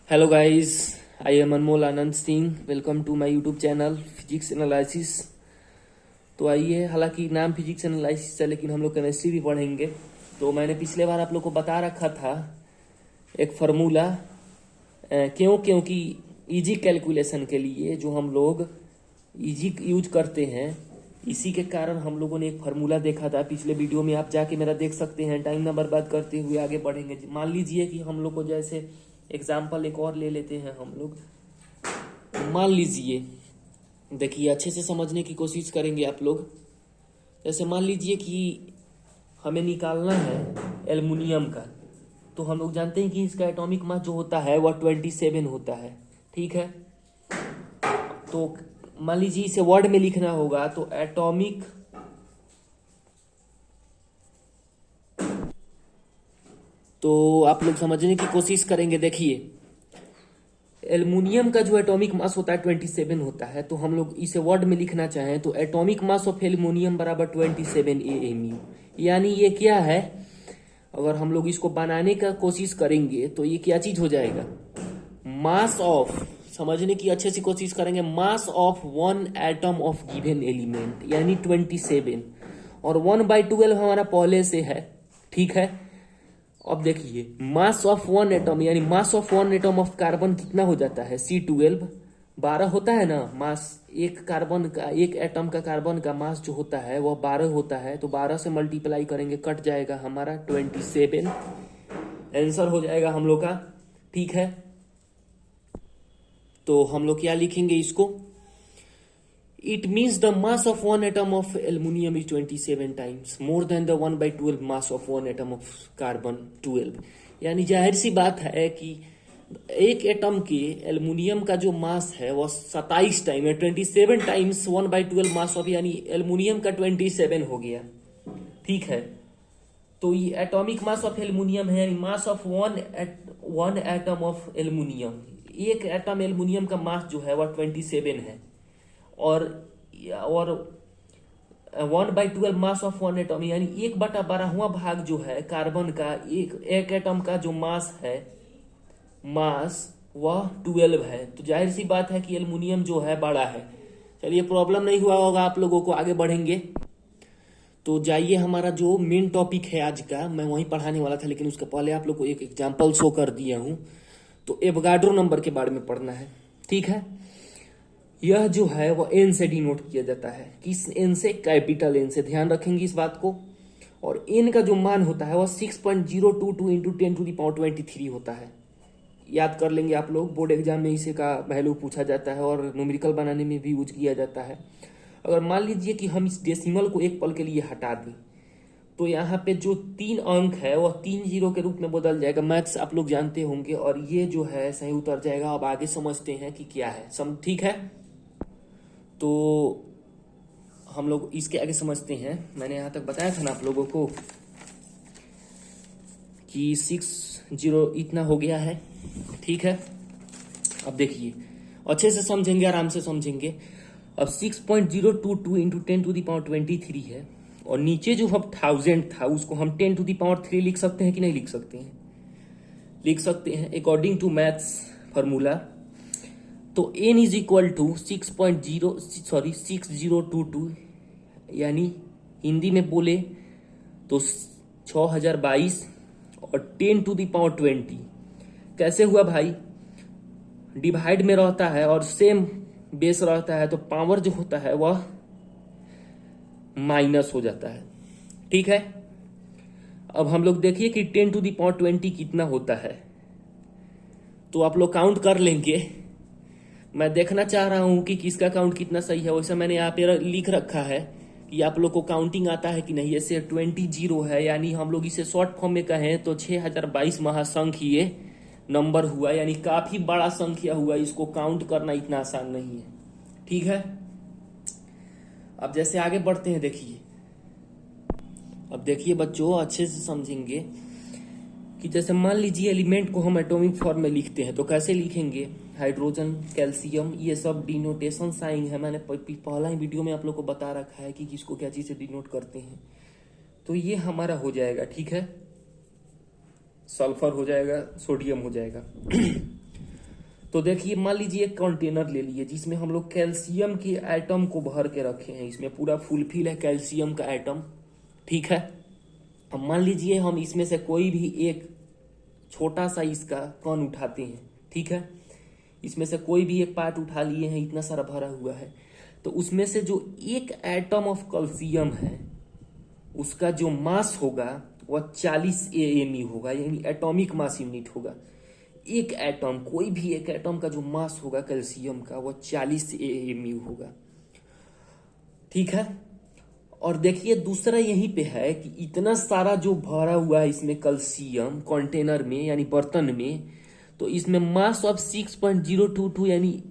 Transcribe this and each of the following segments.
Hello guys, I am Anmol Anand Singh. Welcome to my YouTube channel physics analysis. तो आइए, हालांकि नाम फिजिक्स एनालिसिस है लेकिन हम लोग केमिस्ट्री भी पढ़ेंगे। तो मैंने पिछले बार आप लोग को बता रखा था एक फार्मूला, क्योंकि इजी कैलकुलेशन के लिए जो हम लोग इजी यूज करते हैं, इसी के कारण हम लोगों ने एक फार्मूला देखा था पिछले वीडियो में। आप जाके मेरा देख सकते हैं। टाइम ना बर्बाद करते हुए आगे बढ़ेंगे। मान लीजिए कि हम लोग को, जैसे एग्जाम्पल एक और ले लेते हैं हम लोग। मान लीजिए, देखिए अच्छे से समझने की कोशिश करेंगे आप लोग। जैसे मान लीजिए कि हमें निकालना है एल्युमिनियम का, तो हम लोग जानते हैं कि इसका एटॉमिक मास जो होता है वह 27 होता है। ठीक है, तो मान लीजिए इसे वर्ड में लिखना होगा तो एटॉमिक तो आप लोग समझने की कोशिश करेंगे। देखिए, एल्युमिनियम का जो एटॉमिक मास होता है 27 होता है। तो हम लोग इसे वर्ड में लिखना चाहें तो एटॉमिक मास ऑफ एल्युमिनियम बराबर 27 AMU। यानी ये क्या है, अगर हम लोग इसको बनाने का कोशिश करेंगे तो ये क्या चीज हो जाएगा, मास ऑफ, समझने की अच्छे से कोशिश करेंगे, mass of one atom of given element यानी 27। और 1/12 हमारा पहले से है। ठीक है, अब देखिए मास ऑफ वन एटम यानी mass of one atom of carbon कितना हो जाता है, C12। 12 होता है ना मास, एक कार्बन का, एक एटम का कार्बन का मास जो होता है वह 12 होता है। तो 12 से मल्टीप्लाई करेंगे, कट जाएगा हमारा 27। आंसर हो जाएगा हम लोग का। ठीक है, तो हम लोग क्या लिखेंगे इसको, it means the mass of one atom of aluminium is 27 times more than the 1/12 mass of one atom of carbon 12। यानी जाहिर सी बात है कि एक एटम के एल्युमिनियम का जो मास है वह 27 टाइम है, 27 टाइम्स 1/12 मास ऑफ, यानी एल्युमिनियम का 27 हो गया। ठीक है, तो ये एटॉमिक मास ऑफ एल्युमिनियम है, यानी mass of one atom of aluminium. एक एटम एल्युमिनियम का मास जो है वह 27 है। और 1/12 मास ऑफ वन एटम यानी 1/12वां भाग जो है कार्बन का, एक एटम का जो मास है, मास वह 12 है। तो जाहिर सी बात है कि एल्युमिनियम जो है बड़ा है। चलिए, प्रॉब्लम नहीं हुआ होगा आप लोगों को, आगे बढ़ेंगे। तो जाइए, हमारा जो मेन टॉपिक है आज का, मैं वहीं पढ़ाने वाला था लेकिन उसके पहले आप लोग को एक एग्जाम्पल शो कर दिया हूं। तो एवोगाड्रो नंबर के बारे में पढ़ना है। ठीक है, यह जो है वो एन से डिनोट किया जाता है। किस एन से, कैपिटल एन से, ध्यान रखेंगे इस बात को। और एन का जो मान होता है वह 6.022 इंटू 10⁻23 होता है। याद कर लेंगे आप लोग, बोर्ड एग्जाम में इसे का वैल्यू पूछा जाता है और न्यूमेरिकल बनाने में भी यूज किया जाता है। अगर मान लीजिए कि हम इस डेसिमल को एक पल के लिए हटा दें तो यहाँ पे जो 3 अंक है वह 3 जीरो के रूप में बदल जाएगा। मैथ्स आप लोग जानते होंगे, और ये जो है सही उतर जाएगा। अब आगे समझते हैं कि क्या है ठीक है, तो हम लोग इसके आगे समझते हैं। मैंने यहाँ तक बताया था ना आप लोगों को कि 60 इतना हो गया है। ठीक है, अब देखिए अच्छे से समझेंगे, आराम से समझेंगे। अब 6.022 इंटू 10⁻23 है, और नीचे जो हम 1000 था उसको हम 10⁻3 लिख सकते हैं कि नहीं लिख सकते हैं, लिख सकते हैं अकॉर्डिंग टू मैथ्स फार्मूला। तो n इज इक्वल टू 6022, यानी हिंदी में बोले तो 6022 और 10⁻20। कैसे हुआ भाई, डिवाइड में रहता है और सेम बेस रहता है तो पावर जो होता है वह माइनस हो जाता है। ठीक है, अब हम लोग देखिए कि 10⁻20 कितना होता है, तो आप लोग काउंट कर लेंगे। मैं देखना चाह रहा हूं कि किसका काउंट कितना सही है। वैसे मैंने यहाँ पे लिख रखा है कि आप लोग को काउंटिंग आता है कि नहीं। जैसे 20 जीरो है, यानी हम लोग इसे शॉर्ट फॉर्म में कहें तो 6022 महासंख्य नंबर हुआ, यानी काफी बड़ा संख्या हुआ। इसको काउंट करना इतना आसान नहीं है। ठीक है, अब जैसे आगे बढ़ते हैं, देखिए अब देखिए बच्चों, अच्छे से समझेंगे कि जैसे मान लीजिए एलिमेंट को हम एटॉमिक फॉर्म में लिखते हैं तो कैसे लिखेंगे, हाइड्रोजन, कैल्शियम, ये सब डिनोटेशन साइन है। मैंने पहला ही वीडियो में आप लोग को बता रखा है कि किसको क्या चीज से डिनोट करते हैं। तो ये हमारा हो जाएगा। ठीक है, सल्फर हो जाएगा, सोडियम हो जाएगा। तो देखिए मान लीजिए एक कंटेनर ले लिए जिसमें हम लोग कैल्शियम के एटम को भर के रखे हैं, इसमें पूरा फुलफिल है कैल्शियम का एटम, ठीक है। अब मान लीजिए हम इसमें से कोई भी एक छोटा सा इसका कण उठाते हैं, ठीक है। इसमें से कोई भी एक पार्ट उठा लिए हैं, इतना सारा भरा हुआ है, तो उसमें से जो एक एटम ऑफ कैल्शियम है उसका जो मास होगा वह 40 AMU होगा, यानी एटॉमिक मास यूनिट होगा। एक एटम, कोई भी एक एटम का जो मास होगा कैल्शियम का वह 40 AMU होगा, ठीक है। और देखिए दूसरा यहीं पे है कि इतना सारा जो भरा हुआ है इसमें कैल्शियम कंटेनर में यानी बर्तन में, तो इसमें मास ऑफ 6.022 यानी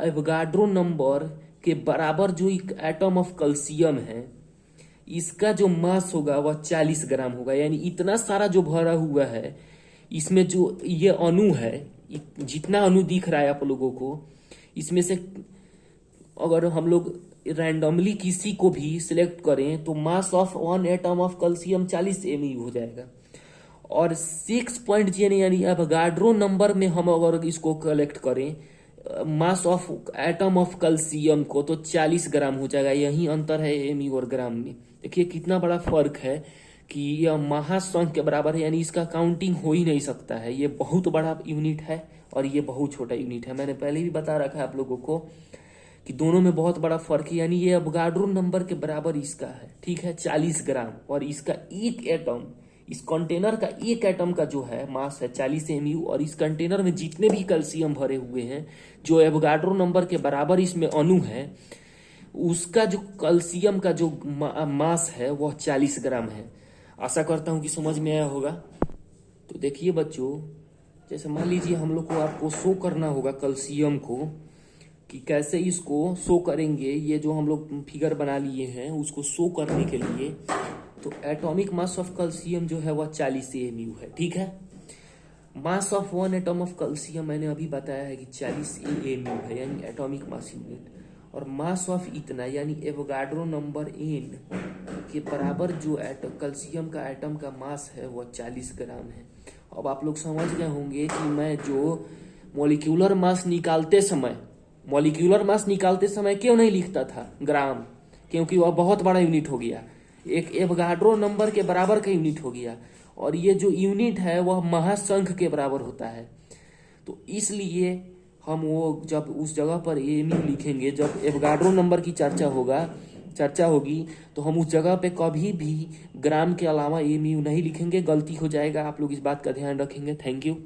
एवोगाड्रो नंबर के बराबर जो एक एटम ऑफ कैल्शियम है इसका जो मास होगा वह 40 ग्राम होगा। यानी इतना सारा जो भरा हुआ है इसमें जो ये अणु है, जितना अणु दिख रहा है आप लोगों को, इसमें से अगर हम लोग रैंडमली किसी को भी सिलेक्ट करें तो mass of 1 atom of calcium 40 MU हो जाएगा। और 6 यानी एवोगाड्रो नंबर में हम अगर इसको कलेक्ट करें mass of atom of calcium को तो 40 ग्राम हो जाएगा। यही अंतर है MU और ग्राम में। देखिए कितना बड़ा फर्क है कि यह महासंख्या के बराबर है, यानी इसका काउंटिंग हो ही नहीं सकता है। ये बहुत बड़ा यूनिट है और ये बहुत छोटा यूनिट है। मैंने पहले भी बता रखा है आप लोगों को कि दोनों में बहुत बड़ा फर्क है, यानी ये एवोगाड्रो नंबर के बराबर इसका है, ठीक है, 40 ग्राम। और इसका एक एटम, इस कंटेनर का एक एटम का जो है मास है 40 MU, और इस कंटेनर में जितने भी कैल्शियम भरे हुए हैं जो एवोगाड्रो नंबर के बराबर इसमें अणु है, उसका जो कैल्शियम का जो मास है वह 40 ग्राम है। आशा करता हूं कि समझ में आया होगा। तो देखिए बच्चों, जैसे मान लीजिए हम लोग को आपको शो करना होगा कैल्शियम को, कि कैसे इसको शो करेंगे। ये जो हम लोग फिगर बना लिए हैं उसको शो करने के लिए, तो एटॉमिक मास ऑफ कैल्शियम जो है वह 40 AMU है, ठीक है। Mass of 1 atom of calcium मैंने अभी बताया है कि 40 AMU है, यानी एटॉमिक मास यूनिट। और मास ऑफ इतना यानी एवोगाड्रो नंबर N के बराबर जो कैल्शियम का एटम का मास है वह 40 ग्राम है। अब आप लोग समझ गए होंगे कि मैं जो मॉलिक्यूलर मास निकालते समय क्यों नहीं लिखता था ग्राम, क्योंकि वह बहुत बड़ा यूनिट हो गया, एक एवोगाड्रो नंबर के बराबर का यूनिट हो गया। और ये जो यूनिट है वह महासंख्या के बराबर होता है। तो इसलिए हम वो जब उस जगह पर AMU लिखेंगे, जब एवोगाड्रो नंबर की चर्चा होगी तो हम उस जगह पे कभी भी ग्राम के अलावा AMU नहीं लिखेंगे, गलती हो जाएगा। आप लोग इस बात का ध्यान रखेंगे। Thank you.